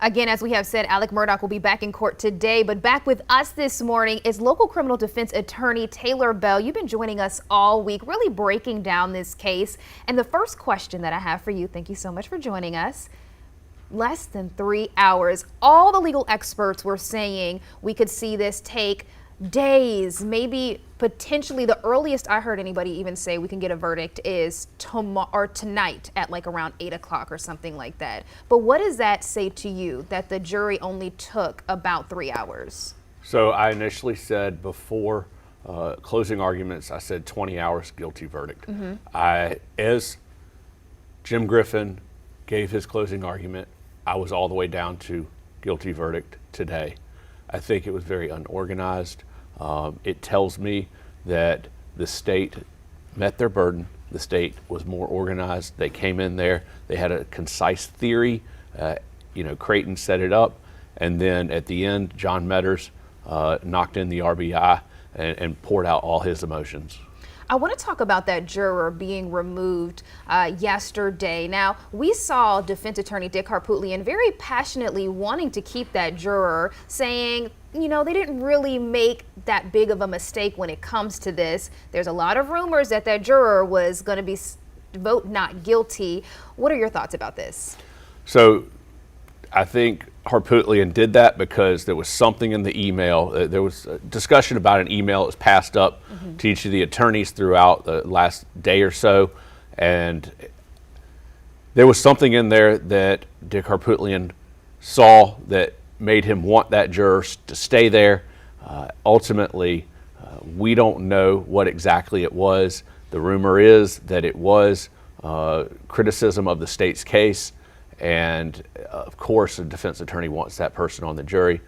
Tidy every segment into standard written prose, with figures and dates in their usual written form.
Again, as we have said, Alex Murdaugh will be back in court today, but back with us this morning is local criminal defense attorney Taylor Bell. You've been joining us all week, really breaking down this case. And the first question that I have for you, thank you so much for joining us. Less than 3 hours. All the legal experts were saying we could see this take days, maybe potentially the earliest I heard anybody even say we can get a verdict is tomorrow or tonight at like around 8 o'clock or something like that. But what does that say to you that the jury only took about 3 hours? So I initially said before closing arguments, I said 20 hours guilty verdict. As Jim Griffin gave his closing argument, I was all the way down to guilty verdict today. I think it was very unorganized. It tells me that the state met their burden. The state was more organized. They came in there. They had a concise theory. Creighton set it up. And then at the end, John Metters knocked in the RBI and poured out all his emotions. I want to talk about that juror being removed yesterday. Now, we saw defense attorney Dick Harpootlian very passionately wanting to keep that juror, saying, you know, they didn't really make that big of a mistake when it comes to this. There's a lot of rumors that that juror was going to be vote not guilty. What are your thoughts about this? So I think Harpootlian did that because there was something in the email. There was a discussion about an email that was passed up to each of the attorneys throughout the last day or so. And there was something in there that Dick Harpootlian saw that made him want that juror to stay there. Ultimately, we don't know what exactly it was. The rumor is that it was criticism of the state's case. And of course, the defense attorney wants that person on the jury.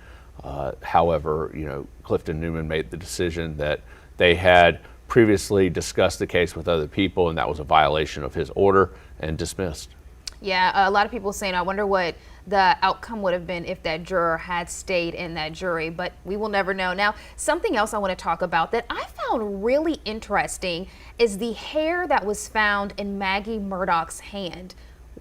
However, Clifton Newman made the decision that they had previously discussed the case with other people, and that was a violation of his order, and dismissed. Yeah, a lot of people saying, I wonder what the outcome would have been if that juror had stayed in that jury, but we will never know. Now, something else I want to talk about that I found really interesting is the hair that was found in Maggie Murdaugh's hand.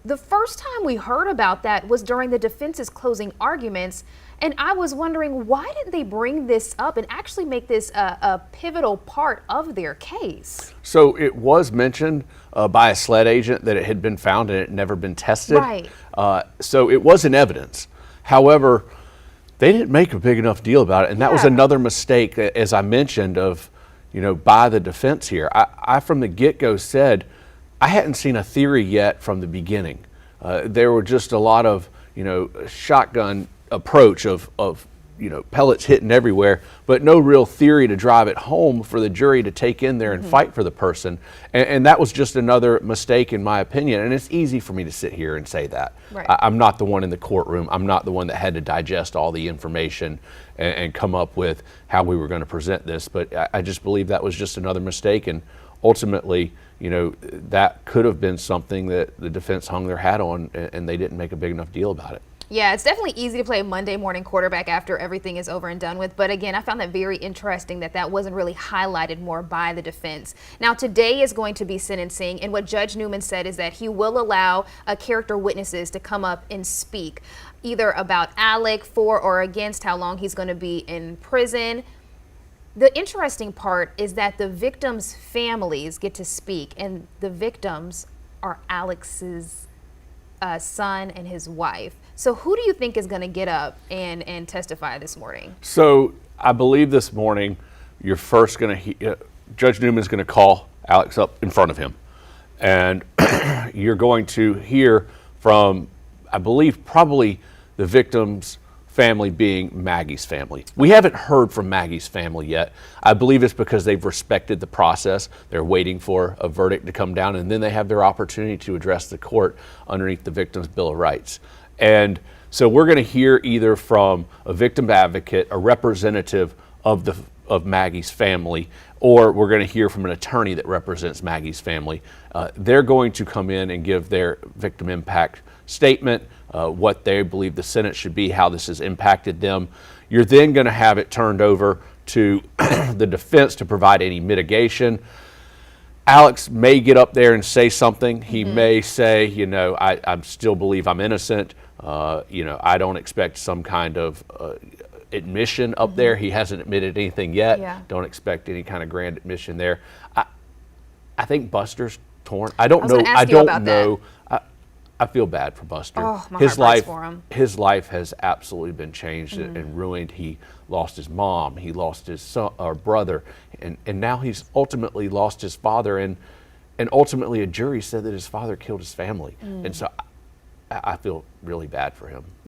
The first time we heard about that was during the defense's closing arguments, and I was wondering, why didn't they bring this up and actually make this a pivotal part of their case? So it was mentioned by a SLED agent that it had been found and it had never been tested. Right. So it was in evidence. However, they didn't make a big enough deal about it, and that was another mistake, as I mentioned, of by the defense here. I from the get-go said I hadn't seen a theory yet from the beginning. There were just a lot of shotgun approach of pellets hitting everywhere, but no real theory to drive it home for the jury to take in there and fight for the person. And that was just another mistake in my opinion. And it's easy for me to sit here and say that. Right. I'm not the one in the courtroom. I'm not the one that had to digest all the information and come up with how we were going to present this. But I just believe that was just another mistake. And ultimately, that could have been something that the defense hung their hat on, and they didn't make a big enough deal about it. Yeah, it's definitely easy to play Monday morning quarterback after everything is over and done with. But again, I found that very interesting that wasn't really highlighted more by the defense. Now, today is going to be sentencing, and what Judge Newman said is that he will allow character witnesses to come up and speak, either about Alec, for or against how long he's going to be in prison. The interesting part is that the victims' families get to speak, and the victims are Alex's son and his wife. So who do you think is going to get up and testify this morning? So I believe this morning you're first going to Judge Newman's going to call Alex up in front of him, and you're going to hear from, I believe, probably the victim's family being Maggie's family. We haven't heard from Maggie's family yet. I believe it's because they've respected the process. They're waiting for a verdict to come down, and then they have their opportunity to address the court underneath the Victim's Bill of Rights. And so we're going to hear either from a victim advocate, a representative of Maggie's family, or we're going to hear from an attorney that represents Maggie's family. They're going to come in and give their victim impact statement, what they believe the sentence should be, how this has impacted them. You're then going to have it turned over to the defense to provide any mitigation. Alex may get up there and say something. He may say, I still believe I'm innocent. You know, I don't expect some kind of admission up there. He hasn't admitted anything yet. Yeah. Don't expect any kind of grand admission there. I think Buster's torn. I don't was know. gonna ask I you don't about know. I feel bad for Buster. Oh, my his heart breaks life, for him. his life has absolutely been changed and ruined. He lost his mom. He lost his son or brother, and now he's ultimately lost his father. And ultimately, a jury said that his father killed his family. And so I feel really bad for him.